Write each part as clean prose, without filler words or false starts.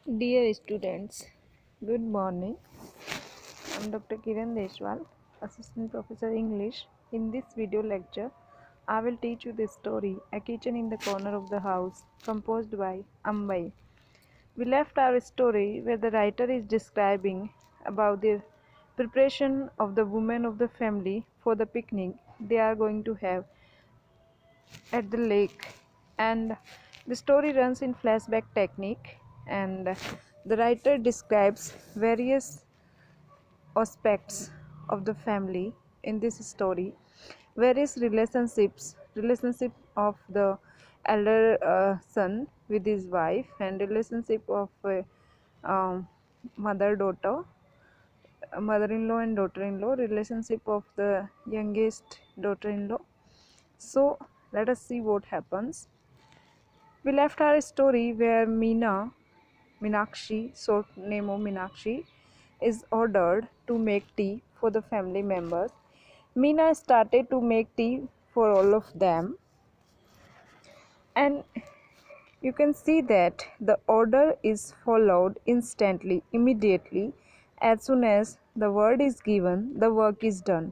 Dear students, good morning. I'm Dr. Kiran Deshwal, Assistant Professor English. In this video lecture, I will teach you the story A Kitchen in the Corner of the House, composed by Ambai. We left our story where the writer is describing about the preparation of the women of the family for the picnic they are going to have at the lake, and the story runs in flashback technique, and the writer describes various aspects of the family in this story, various relationship of the elder son with his wife, and relationship of um, mother daughter, mother-in-law and daughter-in-law, relationship of the youngest daughter-in-law. So let us see what happens. We left our story where Meenakshi, short name of Meenakshi, is ordered to make tea for the family members. Meena started to make tea for all of them, and you can see that the order is followed instantly, immediately. As soon as the word is given, the work is done.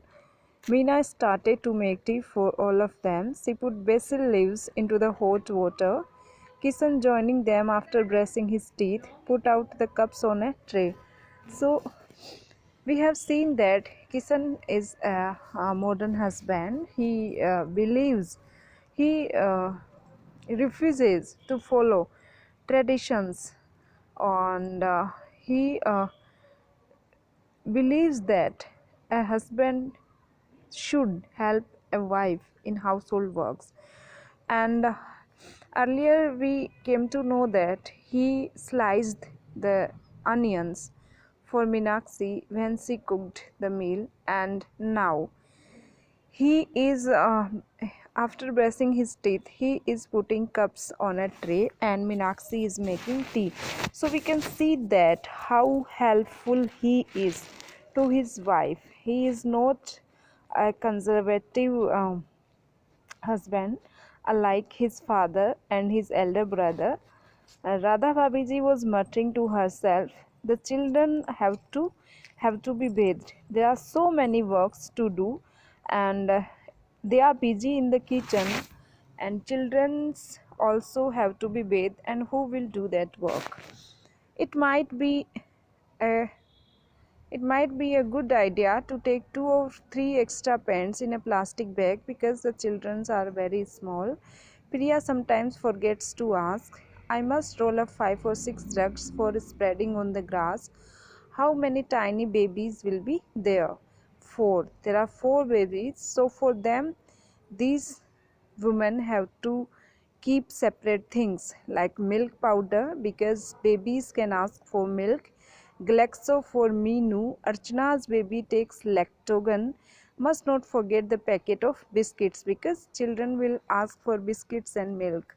Meena started to make tea for all of them. She put basil leaves into the hot water. Kisan, joining them after brushing his teeth, put out the cups on a tray. So, we have seen that Kisan is a modern husband. He refuses to follow traditions, and he believes that a husband should help a wife in household works. And earlier we came to know that he sliced the onions for Meenakshi when she cooked the meal, and now he is after brushing his teeth, he is putting cups on a tray, and Meenakshi is making tea. So we can see that how helpful he is to his wife. He is not a conservative husband, unlike his father and his elder brother. Radha Babiji was muttering to herself, "The children have to be bathed. There are so many works to do, and they are busy in the kitchen, and childrens also have to be bathed. And who will do that work? It might be a it might be a good idea to take 2 or 3 extra pens in a plastic bag because the children are very small." Priya sometimes forgets to ask, "I must roll up 5 or 6 rugs for spreading on the grass. How many tiny babies will be there?" "4. There are 4 babies, so for them, these women have to keep separate things like milk powder because babies can ask for milk, Glaxo for Minu, Archana's baby takes Lactogen. Must not forget the packet of biscuits because children will ask for biscuits and milk.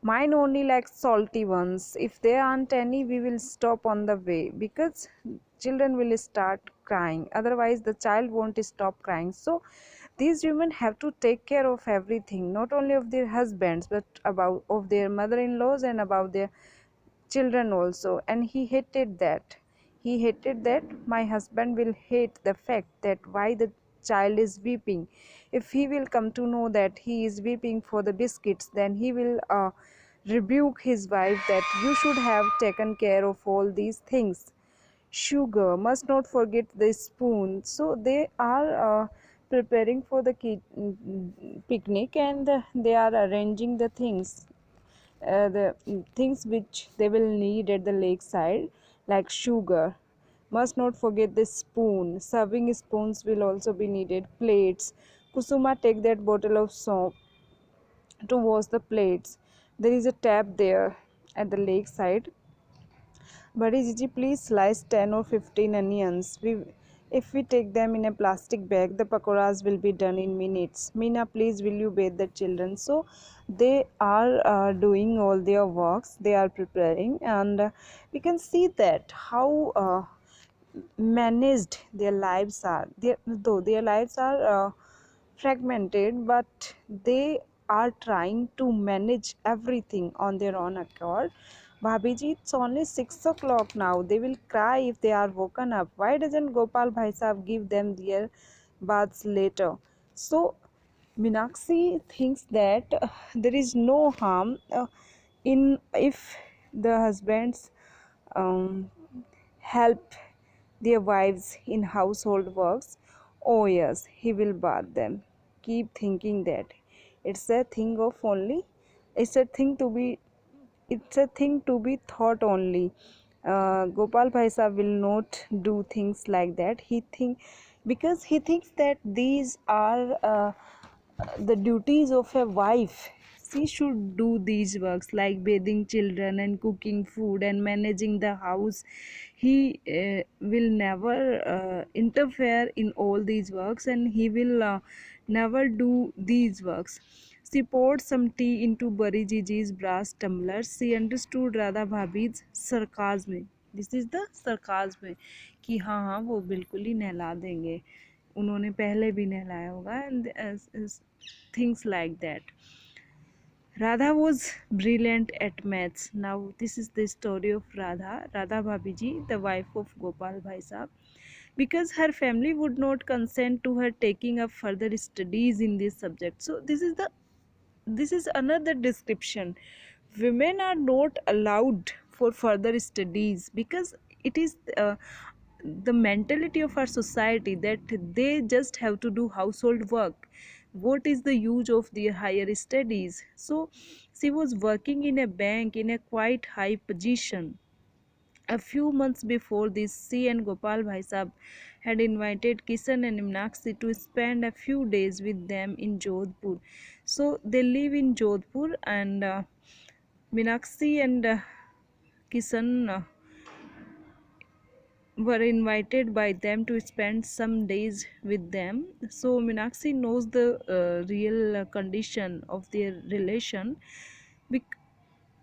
Mine only like salty ones. If there aren't any, we will stop on the way because children will start crying. Otherwise, the child won't stop crying." So, these women have to take care of everything, not only of their husbands, but about of their mother-in-laws and about their children also. And he hated that my husband will hate the fact that why the child is weeping. If he will come to know that he is weeping for the biscuits, then he will rebuke his wife that you should have taken care of all these things. Sugar, must not forget the spoon. So they are preparing for the picnic, and they are arranging the things which they will need at the lakeside, like sugar. Must not forget the spoon. Serving spoons will also be needed. Plates. Kusuma, take that bottle of soap to wash the plates. There is a tap there at the lakeside. Buddy Gigi, please slice 10 or 15 onions. If we take them in a plastic bag, the pakoras will be done in minutes. Meena, please will you bathe the children? So they are doing all their works. They are preparing, and we can see that how managed their lives are. Though their lives are fragmented, but they are trying to manage everything on their own accord. Bhabiji, it's only 6 o'clock now. They will cry if they are woken up. Why doesn't Gopal Bhai Sahib give them their baths later? So Minakshi thinks that there is no harm in if the husbands um, help their wives in household works. Oh yes, he will bath them. Keep thinking that it's a thing of only. It's a thing to be. It's a thing to be thought only. Gopal Bhaisa will not do things like that. He think because he thinks that these are the duties of a wife. She should do these works like bathing children and cooking food and managing the house. He will never interfere in all these works, and he will never do these works. She poured some tea into Bari Jiji's brass tumbler. She understood Radha Bhabhi's sarcasm. This is the sarcasm कि हाँ हाँ वो बिल्कुल ही नहला देंगे, उन्होंने पहले भी नहलाया होगा, and things like that. Radha was brilliant at maths. Now this is the story of Radha Bhabiji, the wife of Gopal Bhai Sahab. Because her family would not consent to her taking up further studies in this subject. So this is another description. Women are not allowed for further studies because it is the mentality of our society that they just have to do household work. What is the use of their higher studies? So she was working in a bank in a quite high position. A few months before this, she and Gopal Bhai Sahab had invited Kishan and Meenakshi to spend a few days with them in Jodhpur. So they live in Jodhpur, and Meenakshi and Kishan were invited by them to spend some days with them. So Meenakshi knows the real condition of their relation.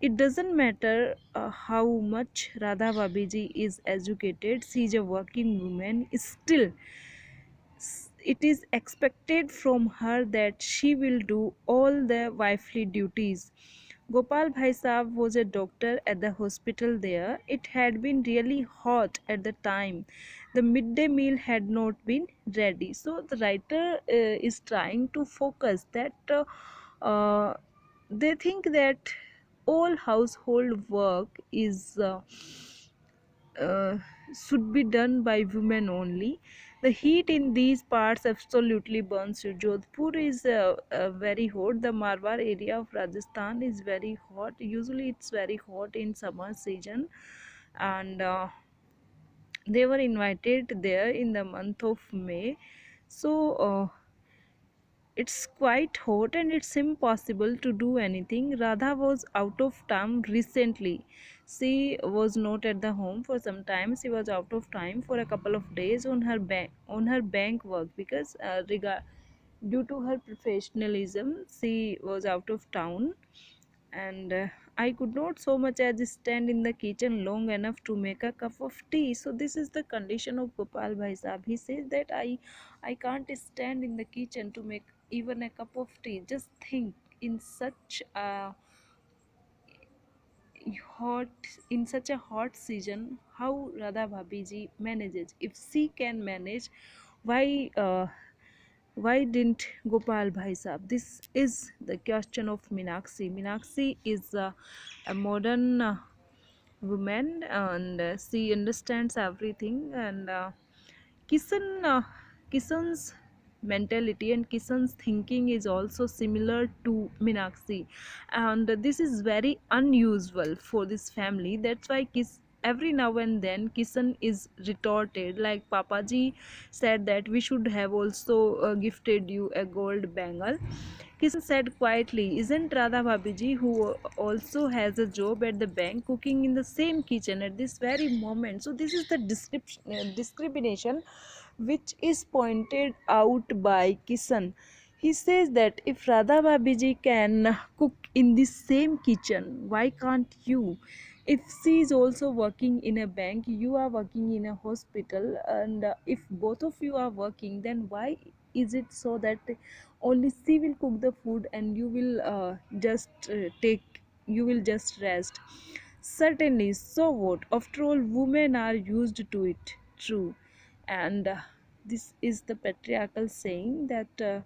It doesn't matter how much Radha Babiji is educated, she is a working woman, still it is expected from her that she will do all the wifely duties. Gopal Bhai Sahab was a doctor at the hospital there. It had been really hot at the time. The midday meal had not been ready. So the writer is trying to focus that uh, they think that all household work is uh, should be done by women only. The heat in these parts absolutely burns you. Jodhpur is very hot. The Marwar area of Rajasthan is very hot. Usually, it's very hot in summer season, and they were invited there in the month of May. So. It's quite hot and it's impossible to do anything. Radha was out of town recently. She was not at the home for some time. She was out of time for a couple of days on her bank work because due to her professionalism she was out of town, and I could not so much as stand in the kitchen long enough to make a cup of tea. So this is the condition of Gopal Bhai Sahab. He says that I can't stand in the kitchen to make even a cup of tea. Just think, in such a hot in such a hot season, how Radha Bhabiji manages. If she can manage, why why didn't Gopal Bhai Sahab? This is the question of Meenakshi. Meenakshi is a modern woman, and she understands everything, and Kisan, Kisan's mentality and Kisan's thinking is also similar to Meenakshi, and this is very unusual for this family. That's why every now and then Kisan is retorted, like Papaji said that we should have also gifted you a gold bangle. Kisan said quietly, isn't Radha Bhabiji, who also has a job at the bank, cooking in the same kitchen at this very moment? So this is the discrimination which is pointed out by Kisan. He says that if Radha Babiji can cook in the same kitchen, why can't you? If she is also working in a bank, you are working in a hospital, and if both of you are working, then why is it so that only she will cook the food and you will just rest? Certainly, so what? After all, women are used to it. True. And this is the patriarchal saying that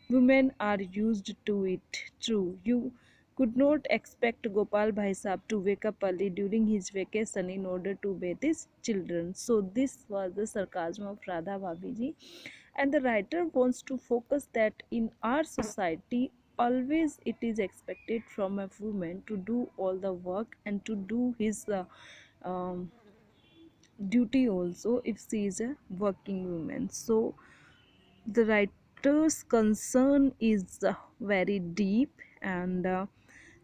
women are used to it. True. You could not expect Gopal Bhai Sahab to wake up early during his vacation in order to bathe his children. So this was the sarcasm of Radha Bhabiji. And the writer wants to focus that in our society, always it is expected from a woman to do all the work and to do his um, duty also if she is a working woman. So the writer's concern is very deep, and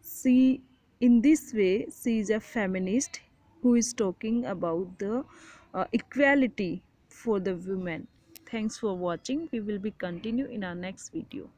she, in this way, she is a feminist who is talking about the equality for the women. Thanks for watching. We will be continue in our next video.